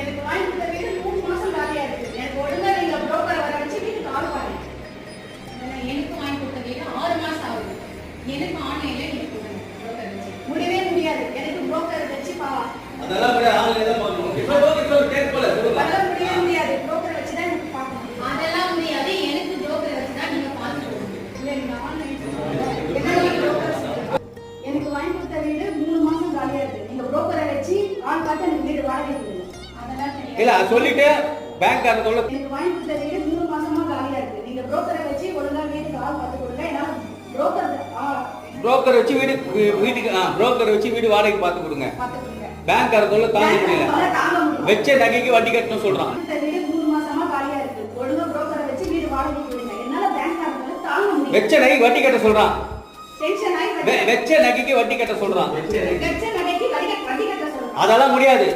எனக்கு வாங்கி கொடுத்த வீடு 3 மாசம் காலியா இருக்கு. எனக்கு ஒழுங்கா நீங்க புரோக்கர் வர வச்சு வீட்டுக்கு ஆள் பாருங்க. எனக்கு வாங்கி கொடுத்த வீடு 6 மாசம் ஆகுது. எனக்கு ஆன்லைன்ல நீங்க கொடுங்க புரோக்கர் வச்சு. முடியவே முடியாது. எனக்கு புரோக்கர் வச்சு அதெல்லாம் கூட ஆன்லைன்ல தான் பார்க்கணும். ஓகே கேட் போல சொல்லுங்க. அதெல்லாம் முடியவே முடியாது. புரோக்கர் வச்சு தான் எனக்கு பார்க்கணும். அதெல்லாம் முடியாது. எனக்கு புரோக்கர் வச்சு தான் நீங்க பார்த்துக்கணும். இல்ல நீங்க ஆன்லைன் எனக்கு வாங்கி கொடுத்த வீடு 3 மாசம் காலியா இருக்கு. நீங்க புரோக்கரை வச்சு ஆள் பார்த்து எனக்கு வீடு வாடகை கொடுங்க. அதெல்லாம் தெரியாது. இல்ல சொல்லிட்டு பேங்க்காரங்க சொல்ல எனக்கு வாங்கி கொடுத்த வீடு 3 மாசமா காலியா இருக்கு. நீங்க புரோக்கரை வச்சு ஒழுங்கா வீட்டுக்கு ஆள் பார்த்து கொடுங்க. என்னால புரோக்கர் வச்சு வீட்டுக்கு புரோக்கர் வச்சு வீடு வாடகைக்கு பார்த்து கொடுங்க. பேங்க்காரங்க சொல்ல தாங்க முடியல. வெச்ச நகைக்கு வட்டி கட்டணும் சொல்றான். வீடு 3 மாசமா காலியா இருக்கு. ஒழுங்கா புரோக்கரை வச்சு வீடு வாடகைக்கு கொடுங்க. என்னால பேங்க்காரங்க தாங்க முடியல. வெச்ச நகைக்கு வட்டி கட்ட சொல்றான். டென்ஷன் ஆயி வெச்ச நகைக்கு வட்டி கட்ட சொல்றான். வெச்ச நகைக்கு வட்டி கட்ட சொல்றான். அதெல்லாம் முடியாது.